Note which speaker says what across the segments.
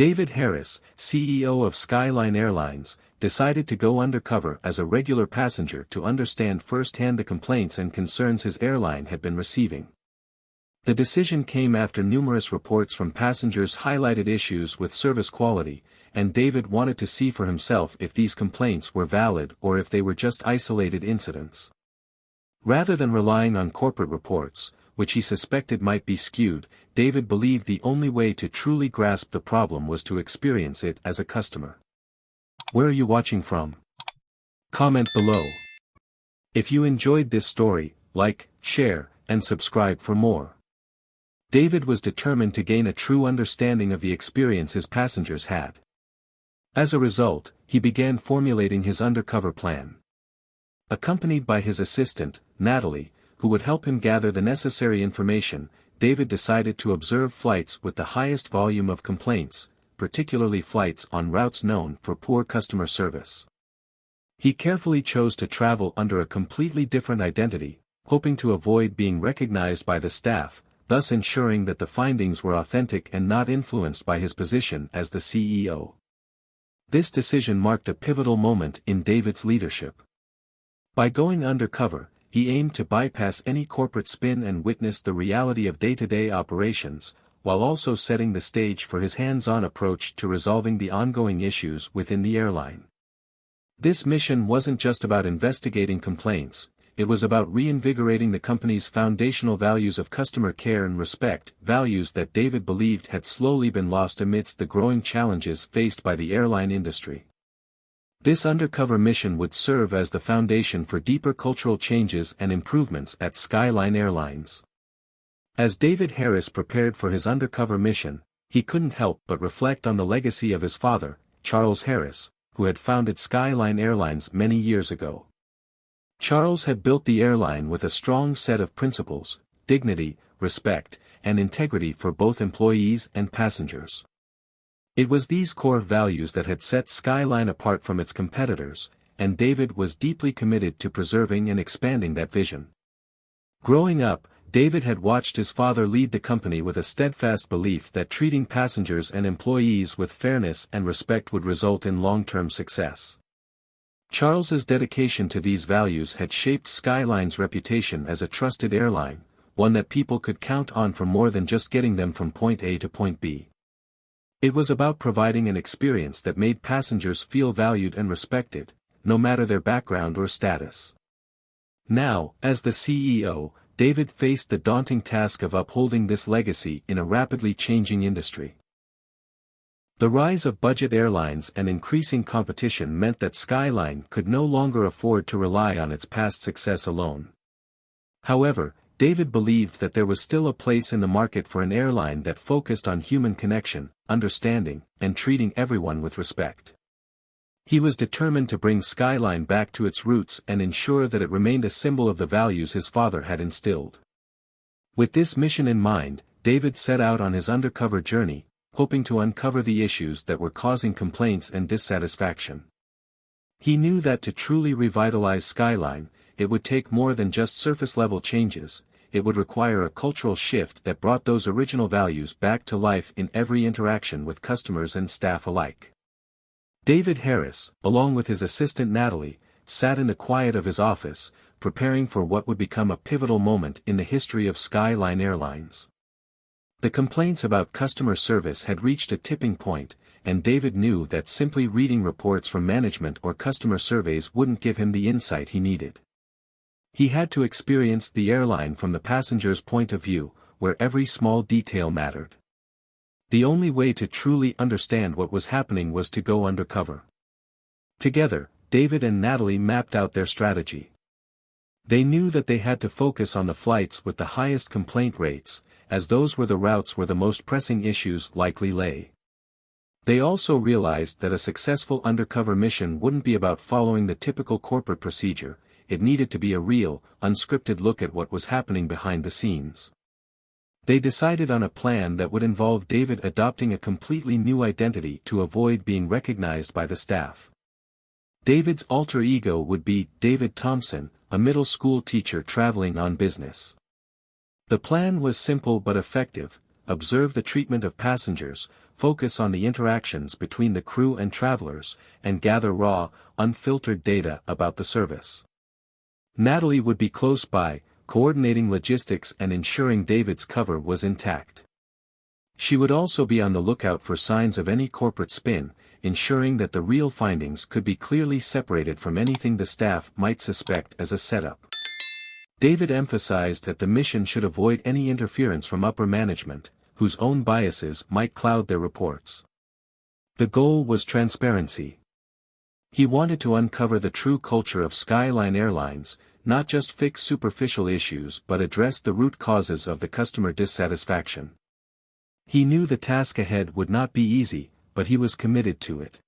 Speaker 1: David Harris, CEO of Skyline Airlines, decided to go undercover as a regular passenger to understand firsthand the complaints and concerns his airline had been receiving. The decision came after numerous reports from passengers highlighted issues with service quality, and David wanted to see for himself if these complaints were valid or if they were just isolated incidents. Rather than relying on corporate reports, which he suspected might be skewed, David believed the only way to truly grasp the problem was to experience it as a customer. Where are you watching from? Comment below. If you enjoyed this story, like, share, and subscribe for more. David was determined to gain a true understanding of the experience his passengers had. As a result, he began formulating his undercover plan. Accompanied by his assistant, Natalie, who would help him gather the necessary information, David decided to observe flights with the highest volume of complaints, particularly flights on routes known for poor customer service. He carefully chose to travel under a completely different identity, hoping to avoid being recognized by the staff, thus ensuring that the findings were authentic and not influenced by his position as the CEO. This decision marked a pivotal moment in David's leadership. By going undercover, he aimed to bypass any corporate spin and witness the reality of day-to-day operations, while also setting the stage for his hands-on approach to resolving the ongoing issues within the airline. This mission wasn't just about investigating complaints, it was about reinvigorating the company's foundational values of customer care and respect, values that David believed had slowly been lost amidst the growing challenges faced by the airline industry. This undercover mission would serve as the foundation for deeper cultural changes and improvements at Skyline Airlines. As David Harris prepared for his undercover mission, he couldn't help but reflect on the legacy of his father, Charles Harris, who had founded Skyline Airlines many years ago. Charles had built the airline with a strong set of principles, dignity, respect, and integrity for both employees and passengers. It was these core values that had set Skyline apart from its competitors, and David was deeply committed to preserving and expanding that vision. Growing up, David had watched his father lead the company with a steadfast belief that treating passengers and employees with fairness and respect would result in long-term success. Charles's dedication to these values had shaped Skyline's reputation as a trusted airline, one that people could count on for more than just getting them from point A to point B. It was about providing an experience that made passengers feel valued and respected, no matter their background or status. Now, as the CEO, David faced the daunting task of upholding this legacy in a rapidly changing industry. The rise of budget airlines and increasing competition meant that Skyline could no longer afford to rely on its past success alone. However, David believed that there was still a place in the market for an airline that focused on human connection, understanding, and treating everyone with respect. He was determined to bring Skyline back to its roots and ensure that it remained a symbol of the values his father had instilled. With this mission in mind, David set out on his undercover journey, hoping to uncover the issues that were causing complaints and dissatisfaction. He knew that to truly revitalize Skyline, it would take more than just surface-level changes. It would require a cultural shift that brought those original values back to life in every interaction with customers and staff alike. David Harris, along with his assistant Natalie, sat in the quiet of his office, preparing for what would become a pivotal moment in the history of Skyline Airlines. The complaints about customer service had reached a tipping point, and David knew that simply reading reports from management or customer surveys wouldn't give him the insight he needed. He had to experience the airline from the passenger's point of view, where every small detail mattered. The only way to truly understand what was happening was to go undercover. Together, David and Natalie mapped out their strategy. They knew that they had to focus on the flights with the highest complaint rates, as those were the routes where the most pressing issues likely lay. They also realized that a successful undercover mission wouldn't be about following the typical corporate procedure. It needed to be a real, unscripted look at what was happening behind the scenes. They decided on a plan that would involve David adopting a completely new identity to avoid being recognized by the staff. David's alter ego would be David Thompson, a middle school teacher traveling on business. The plan was simple but effective: observe the treatment of passengers, focus on the interactions between the crew and travelers, and gather raw, unfiltered data about the service. Natalie would be close by, coordinating logistics and ensuring David's cover was intact. She would also be on the lookout for signs of any corporate spin, ensuring that the real findings could be clearly separated from anything the staff might suspect as a setup. David emphasized that the mission should avoid any interference from upper management, whose own biases might cloud their reports. The goal was transparency. He wanted to uncover the true culture of Skyline Airlines, not just fix superficial issues but address the root causes of the customer dissatisfaction. He knew the task ahead would not be easy, but he was committed to it.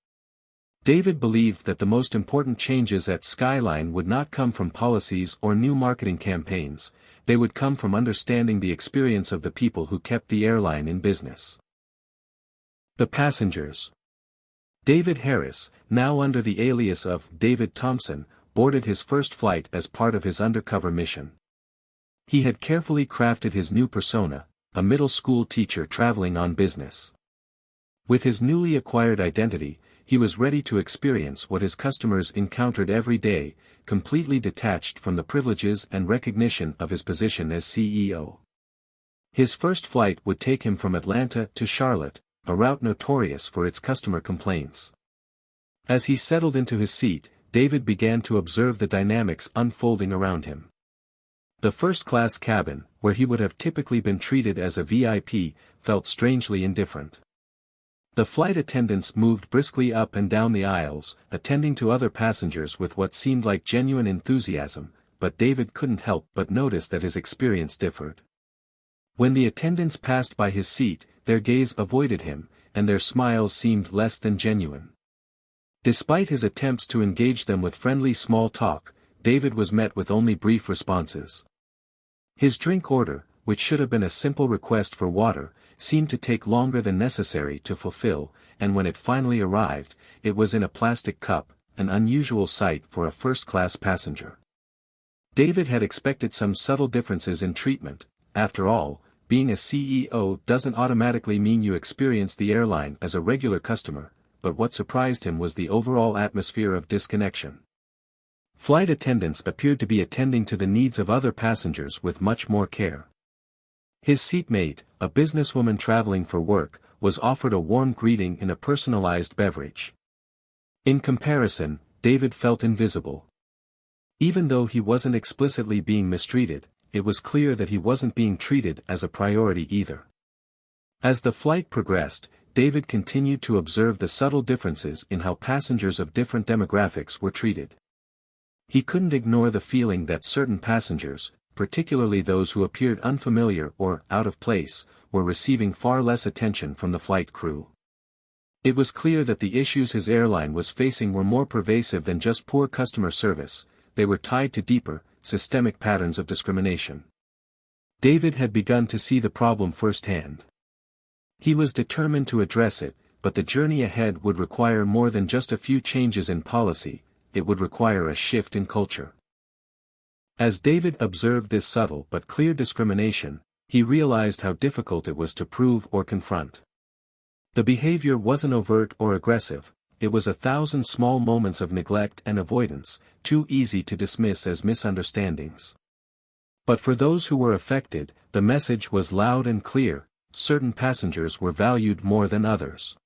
Speaker 1: David believed that the most important changes at Skyline would not come from policies or new marketing campaigns, they would come from understanding the experience of the people who kept the airline in business. The passengers. David Harris, now under the alias of David Thompson, boarded his first flight as part of his undercover mission. He had carefully crafted his new persona, a middle school teacher traveling on business. With his newly acquired identity, he was ready to experience what his customers encountered every day, completely detached from the privileges and recognition of his position as CEO. His first flight would take him from Atlanta to Charlotte, a route notorious for its customer complaints. As he settled into his seat, David began to observe the dynamics unfolding around him. The first-class cabin, where he would have typically been treated as a VIP, felt strangely indifferent. The flight attendants moved briskly up and down the aisles, attending to other passengers with what seemed like genuine enthusiasm, but David couldn't help but notice that his experience differed. When the attendants passed by his seat, their gaze avoided him, and their smiles seemed less than genuine. Despite his attempts to engage them with friendly small talk, David was met with only brief responses. His drink order, which should have been a simple request for water, seemed to take longer than necessary to fulfill, and when it finally arrived, it was in a plastic cup, an unusual sight for a first-class passenger. David had expected some subtle differences in treatment. After all, being a CEO doesn't automatically mean you experience the airline as a regular customer, but what surprised him was the overall atmosphere of disconnection. Flight attendants appeared to be attending to the needs of other passengers with much more care. His seatmate, a businesswoman traveling for work, was offered a warm greeting in a personalized beverage. In comparison, David felt invisible. Even though he wasn't explicitly being mistreated, it was clear that he wasn't being treated as a priority either. As the flight progressed, David continued to observe the subtle differences in how passengers of different demographics were treated. He couldn't ignore the feeling that certain passengers, particularly those who appeared unfamiliar or out of place, were receiving far less attention from the flight crew. It was clear that the issues his airline was facing were more pervasive than just poor customer service, they were tied to deeper, systemic patterns of discrimination. David had begun to see the problem firsthand. He was determined to address it, but the journey ahead would require more than just a few changes in policy, it would require a shift in culture. As David observed this subtle but clear discrimination, he realized how difficult it was to prove or confront. The behavior wasn't overt or aggressive, it was 1,000 small moments of neglect and avoidance, too easy to dismiss as misunderstandings. But for those who were affected, the message was loud and clear, certain passengers were valued more than others.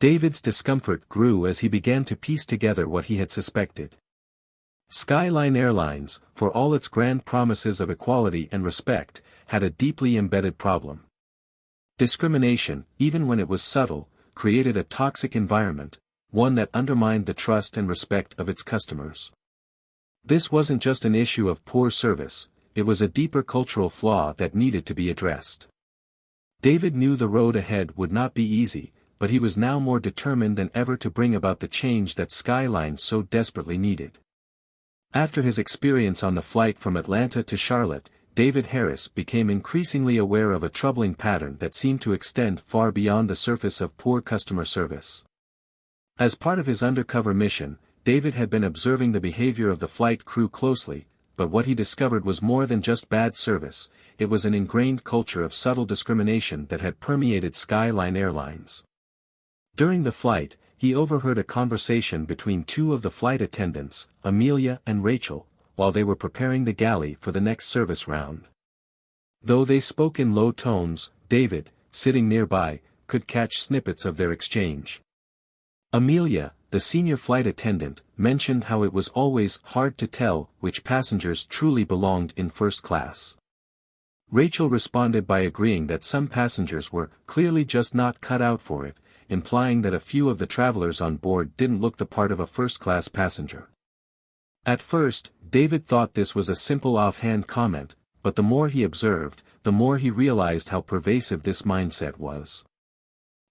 Speaker 1: David's discomfort grew as he began to piece together what he had suspected. Skyline Airlines, for all its grand promises of equality and respect, had a deeply embedded problem. Discrimination, even when it was subtle, created a toxic environment, one that undermined the trust and respect of its customers. This wasn't just an issue of poor service, it was a deeper cultural flaw that needed to be addressed. David knew the road ahead would not be easy, but he was now more determined than ever to bring about the change that Skyline so desperately needed. After his experience on the flight from Atlanta to Charlotte, David Harris became increasingly aware of a troubling pattern that seemed to extend far beyond the surface of poor customer service. As part of his undercover mission, David had been observing the behavior of the flight crew closely, but what he discovered was more than just bad service, it was an ingrained culture of subtle discrimination that had permeated Skyline Airlines. During the flight, he overheard a conversation between two of the flight attendants, Amelia and Rachel, while they were preparing the galley for the next service round. Though they spoke in low tones, David, sitting nearby, could catch snippets of their exchange. Amelia, the senior flight attendant, mentioned how it was always hard to tell which passengers truly belonged in first class. Rachel responded by agreeing that some passengers were clearly just not cut out for it, implying that a few of the travelers on board didn't look the part of a first-class passenger. At first, David thought this was a simple offhand comment, but the more he observed, the more he realized how pervasive this mindset was.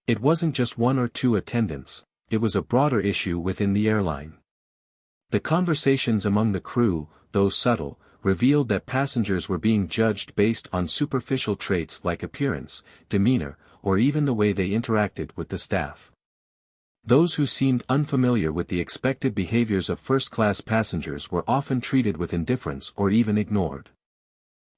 Speaker 1: It wasn't just one or two attendants, it was a broader issue within the airline. The conversations among the crew, though subtle, revealed that passengers were being judged based on superficial traits like appearance, demeanor, or even the way they interacted with the staff. Those who seemed unfamiliar with the expected behaviors of first-class passengers were often treated with indifference or even ignored.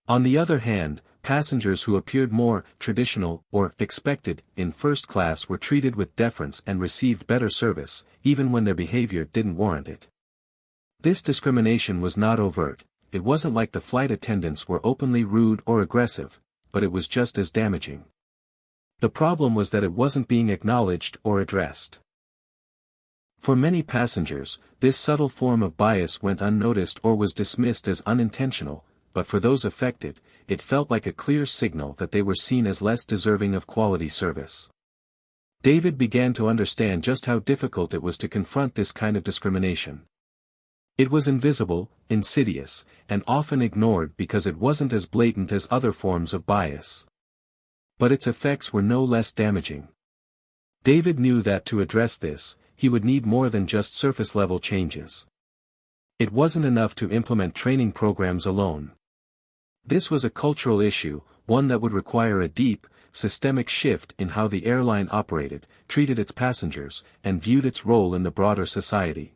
Speaker 1: On the other hand, passengers who appeared more traditional or expected in first class were treated with deference and received better service, even when their behavior didn't warrant it. This discrimination was not overt. It wasn't like the flight attendants were openly rude or aggressive, but it was just as damaging. The problem was that it wasn't being acknowledged or addressed. For many passengers, this subtle form of bias went unnoticed or was dismissed as unintentional, but for those affected, it felt like a clear signal that they were seen as less deserving of quality service. David began to understand just how difficult it was to confront this kind of discrimination. It was invisible, insidious, and often ignored because it wasn't as blatant as other forms of bias. But its effects were no less damaging. David knew that to address this, he would need more than just surface-level changes. It wasn't enough to implement training programs alone. This was a cultural issue, one that would require a deep, systemic shift in how the airline operated, treated its passengers, and viewed its role in the broader society.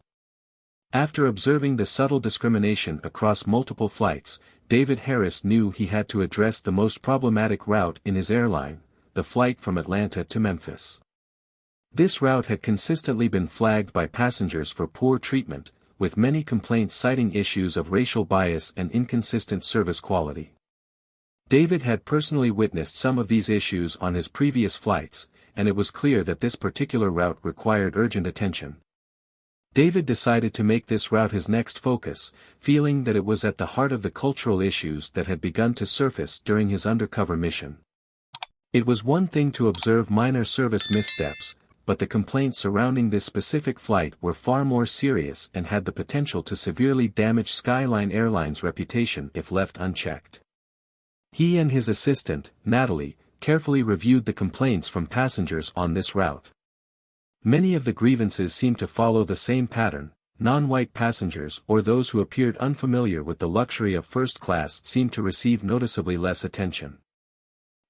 Speaker 1: After observing the subtle discrimination across multiple flights, David Harris knew he had to address the most problematic route in his airline, the flight from Atlanta to Memphis. This route had consistently been flagged by passengers for poor treatment, with many complaints citing issues of racial bias and inconsistent service quality. David had personally witnessed some of these issues on his previous flights, and it was clear that this particular route required urgent attention. David decided to make this route his next focus, feeling that it was at the heart of the cultural issues that had begun to surface during his undercover mission. It was one thing to observe minor service missteps, but the complaints surrounding this specific flight were far more serious and had the potential to severely damage Skyline Airlines' reputation if left unchecked. He and his assistant, Natalie, carefully reviewed the complaints from passengers on this route. Many of the grievances seemed to follow the same pattern. Non-white passengers or those who appeared unfamiliar with the luxury of first class seemed to receive noticeably less attention.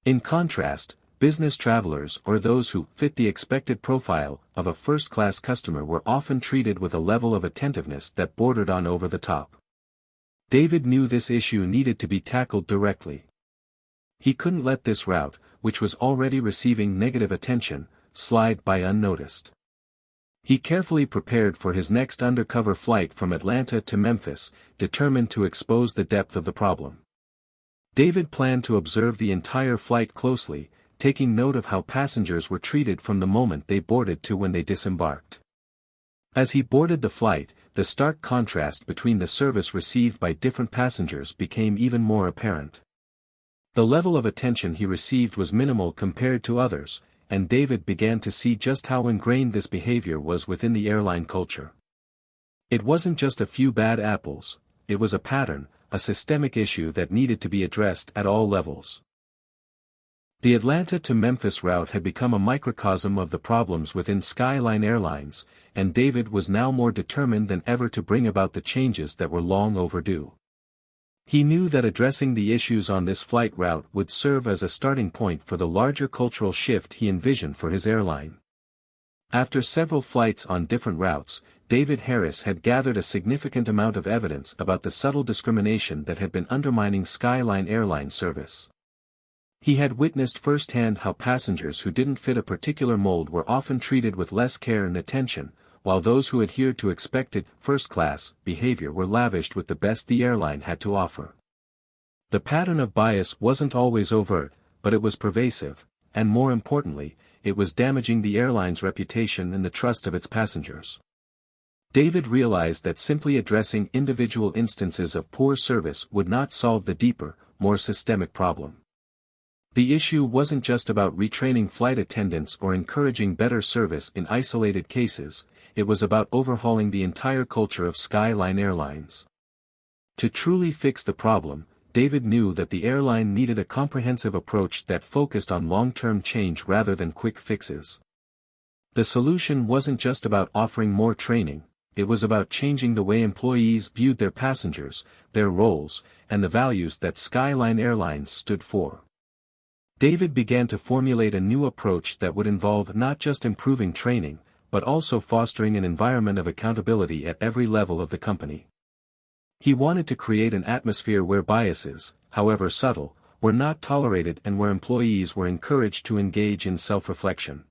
Speaker 1: In contrast, business travelers or those who fit the expected profile of a first-class customer were often treated with a level of attentiveness that bordered on over the top. David knew this issue needed to be tackled directly. He couldn't let this route, which was already receiving negative attention, slide by unnoticed. He carefully prepared for his next undercover flight from Atlanta to Memphis, determined to expose the depth of the problem. David planned to observe the entire flight closely, taking note of how passengers were treated from the moment they boarded to when they disembarked. As he boarded the flight, the stark contrast between the service received by different passengers became even more apparent. The level of attention he received was minimal compared to others, and David began to see just how ingrained this behavior was within the airline culture. It wasn't just a few bad apples, it was a pattern, a systemic issue that needed to be addressed at all levels. The Atlanta to Memphis route had become a microcosm of the problems within Skyline Airlines, and David was now more determined than ever to bring about the changes that were long overdue. He knew that addressing the issues on this flight route would serve as a starting point for the larger cultural shift he envisioned for his airline. After several flights on different routes, David Harris had gathered a significant amount of evidence about the subtle discrimination that had been undermining Skyline Airline service. He had witnessed firsthand how passengers who didn't fit a particular mold were often treated with less care and attention, while those who adhered to expected, first-class, behavior were lavished with the best the airline had to offer. The pattern of bias wasn't always overt, but it was pervasive, and more importantly, it was damaging the airline's reputation and the trust of its passengers. David realized that simply addressing individual instances of poor service would not solve the deeper, more systemic problem. The issue wasn't just about retraining flight attendants or encouraging better service in isolated cases, it was about overhauling the entire culture of Skyline Airlines. To truly fix the problem, David knew that the airline needed a comprehensive approach that focused on long-term change rather than quick fixes. The solution wasn't just about offering more training, it was about changing the way employees viewed their passengers, their roles, and the values that Skyline Airlines stood for. David began to formulate a new approach that would involve not just improving training, but also fostering an environment of accountability at every level of the company. He wanted to create an atmosphere where biases, however subtle, were not tolerated and where employees were encouraged to engage in self-reflection.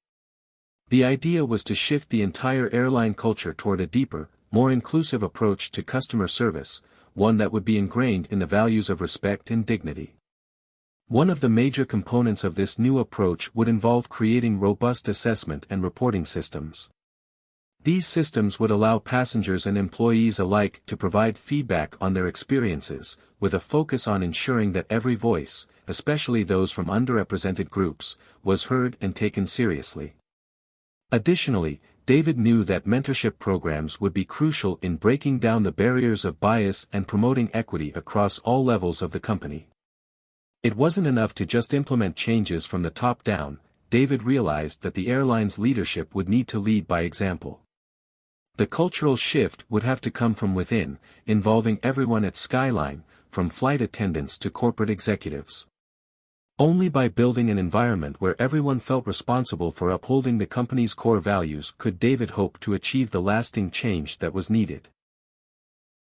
Speaker 1: The idea was to shift the entire airline culture toward a deeper, more inclusive approach to customer service, one that would be ingrained in the values of respect and dignity. One of the major components of this new approach would involve creating robust assessment and reporting systems. These systems would allow passengers and employees alike to provide feedback on their experiences, with a focus on ensuring that every voice, especially those from underrepresented groups, was heard and taken seriously. Additionally, David knew that mentorship programs would be crucial in breaking down the barriers of bias and promoting equity across all levels of the company. It wasn't enough to just implement changes from the top down. David realized that the airline's leadership would need to lead by example. The cultural shift would have to come from within, involving everyone at Skyline, from flight attendants to corporate executives. Only by building an environment where everyone felt responsible for upholding the company's core values could David hope to achieve the lasting change that was needed.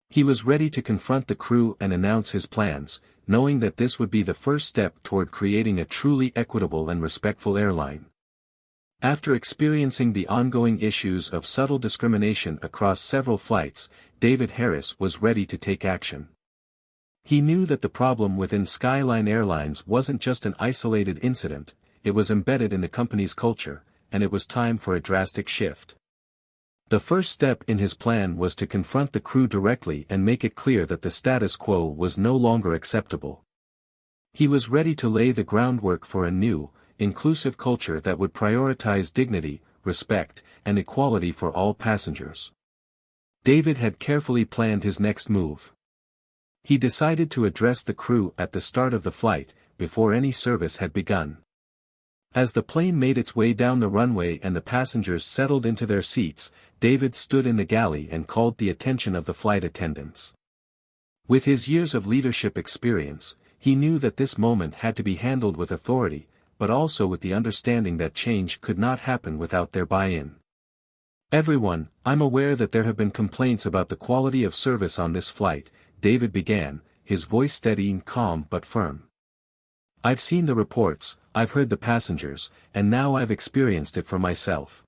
Speaker 1: He was ready to confront the crew and announce his plans, knowing that this would be the first step toward creating a truly equitable and respectful airline. After experiencing the ongoing issues of subtle discrimination across several flights, David Harris was ready to take action. He knew that the problem within Skyline Airlines wasn't just an isolated incident, it was embedded in the company's culture, and it was time for a drastic shift. The first step in his plan was to confront the crew directly and make it clear that the status quo was no longer acceptable. He was ready to lay the groundwork for a new, inclusive culture that would prioritize dignity, respect, and equality for all passengers. David had carefully planned his next move. He decided to address the crew at the start of the flight, before any service had begun. As the plane made its way down the runway and the passengers settled into their seats, David stood in the galley and called the attention of the flight attendants. With his years of leadership experience, he knew that this moment had to be handled with authority, but also with the understanding that change could not happen without their buy-in. "Everyone, I'm aware that there have been complaints about the quality of service on this flight," David began, his voice steady and calm but firm. "I've seen the reports, I've heard the passengers, and now I've experienced it for myself."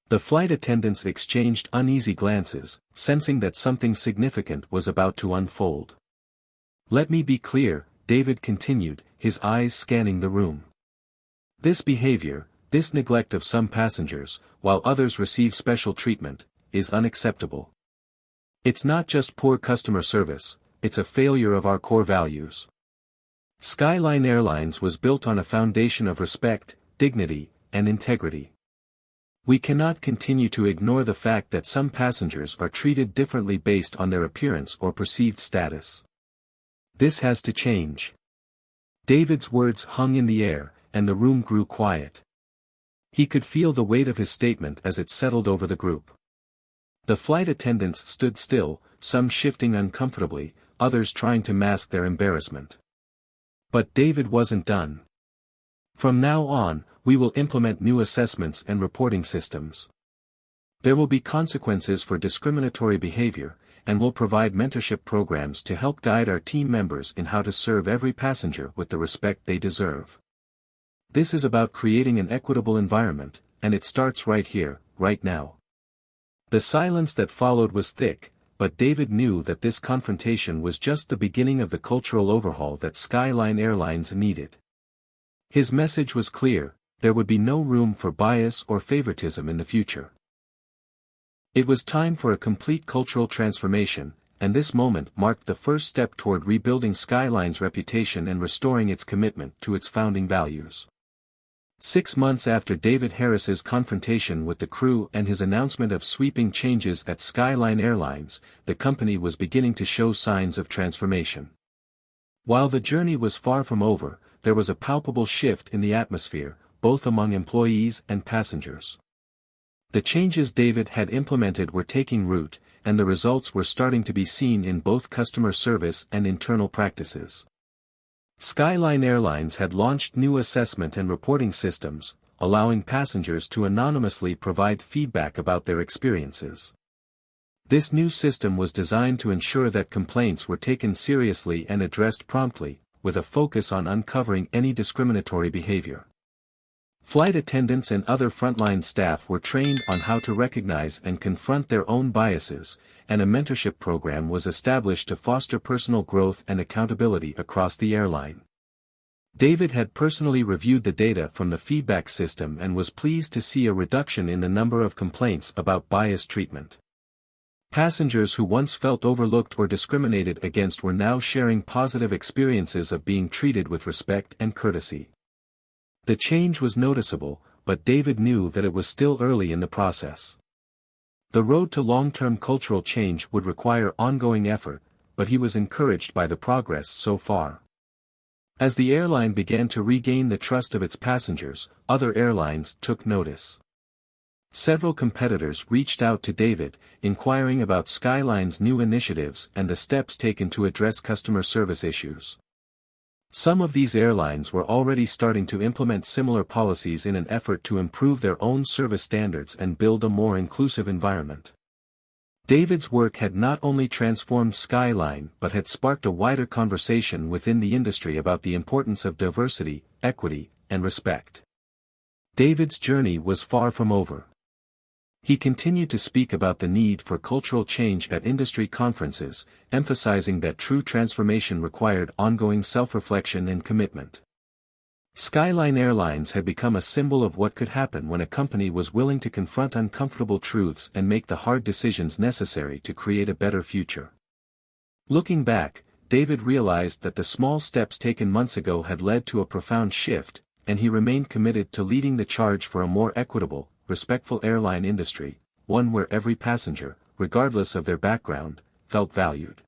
Speaker 1: The flight attendants exchanged uneasy glances, sensing that something significant was about to unfold. "Let me be clear," David continued, his eyes scanning the room. "This behavior, this neglect of some passengers, while others receive special treatment, is unacceptable. It's not just poor customer service, it's a failure of our core values. Skyline Airlines was built on a foundation of respect, dignity, and integrity. We cannot continue to ignore the fact that some passengers are treated differently based on their appearance or perceived status. This has to change." David's words hung in the air, and the room grew quiet. He could feel the weight of his statement as it settled over the group. The flight attendants stood still, some shifting uncomfortably, others trying to mask their embarrassment. But David wasn't done. "From now on, We will implement new assessments and reporting systems. There will be consequences for discriminatory behavior, and we'll provide mentorship programs to help guide our team members in how to serve every passenger with the respect they deserve. This is about creating an equitable environment, and it starts right here, right now. The silence that followed was thick, but David knew that this confrontation was just the beginning of the cultural overhaul that Skyline Airlines needed. His message was clear: there would be no room for bias or favoritism in the future. It was time for a complete cultural transformation, and this moment marked the first step toward rebuilding Skyline's reputation and restoring its commitment to its founding values. 6 months after David Harris's confrontation with the crew and his announcement of sweeping changes at Skyline Airlines, the company was beginning to show signs of transformation. While the journey was far from over, there was a palpable shift in the atmosphere, both among employees and passengers. The changes David had implemented were taking root, and the results were starting to be seen in both customer service and internal practices. Skyline Airlines had launched new assessment and reporting systems, allowing passengers to anonymously provide feedback about their experiences. This new system was designed to ensure that complaints were taken seriously and addressed promptly, with a focus on uncovering any discriminatory behavior. Flight attendants and other frontline staff were trained on how to recognize and confront their own biases, and a mentorship program was established to foster personal growth and accountability across the airline. David had personally reviewed the data from the feedback system and was pleased to see a reduction in the number of complaints about biased treatment. Passengers who once felt overlooked or discriminated against were now sharing positive experiences of being treated with respect and courtesy. The change was noticeable, but David knew that it was still early in the process. The road to long-term cultural change would require ongoing effort, but he was encouraged by the progress so far. As the airline began to regain the trust of its passengers, other airlines took notice. Several competitors reached out to David, inquiring about Skyline's new initiatives and the steps taken to address customer service issues. Some of these airlines were already starting to implement similar policies in an effort to improve their own service standards and build a more inclusive environment. David's work had not only transformed Skyline but had sparked a wider conversation within the industry about the importance of diversity, equity, and respect. David's journey was far from over. He continued to speak about the need for cultural change at industry conferences, emphasizing that true transformation required ongoing self-reflection and commitment. Skyline Airlines had become a symbol of what could happen when a company was willing to confront uncomfortable truths and make the hard decisions necessary to create a better future. Looking back, David realized that the small steps taken months ago had led to a profound shift, and he remained committed to leading the charge for a more equitable, respectful airline industry, one where every passenger, regardless of their background, felt valued.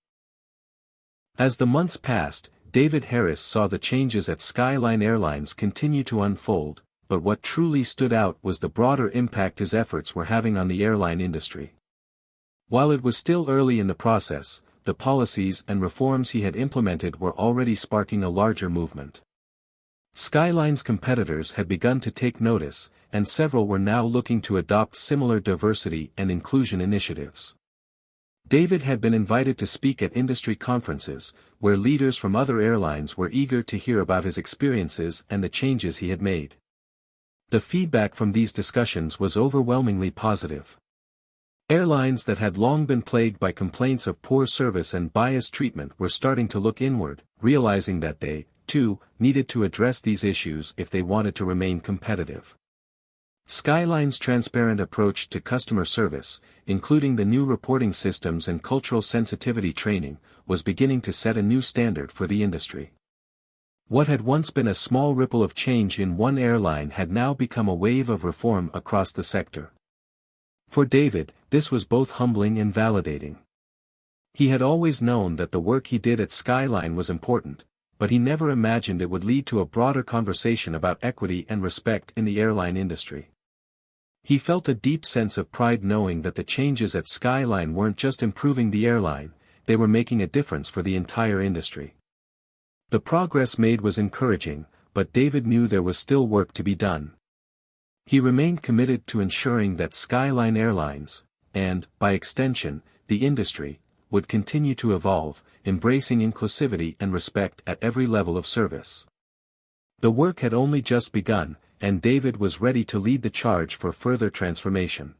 Speaker 1: As the months passed, David Harris saw the changes at Skyline Airlines continue to unfold, but what truly stood out was the broader impact his efforts were having on the airline industry. While it was still early in the process, the policies and reforms he had implemented were already sparking a larger movement. Skyline's competitors had begun to take notice, and several were now looking to adopt similar diversity and inclusion initiatives. David had been invited to speak at industry conferences, where leaders from other airlines were eager to hear about his experiences and the changes he had made. The feedback from these discussions was overwhelmingly positive. Airlines that had long been plagued by complaints of poor service and biased treatment were starting to look inward, realizing that they, too, needed to address these issues if they wanted to remain competitive. Skyline's transparent approach to customer service, including the new reporting systems and cultural sensitivity training, was beginning to set a new standard for the industry. What had once been a small ripple of change in one airline had now become a wave of reform across the sector. For David, this was both humbling and validating. He had always known that the work he did at Skyline was important, but he never imagined it would lead to a broader conversation about equity and respect in the airline industry. He felt a deep sense of pride knowing that the changes at Skyline weren't just improving the airline, they were making a difference for the entire industry. The progress made was encouraging, but David knew there was still work to be done. He remained committed to ensuring that Skyline Airlines, and, by extension, the industry, would continue to evolve, embracing inclusivity and respect at every level of service. The work had only just begun, and David was ready to lead the charge for further transformation.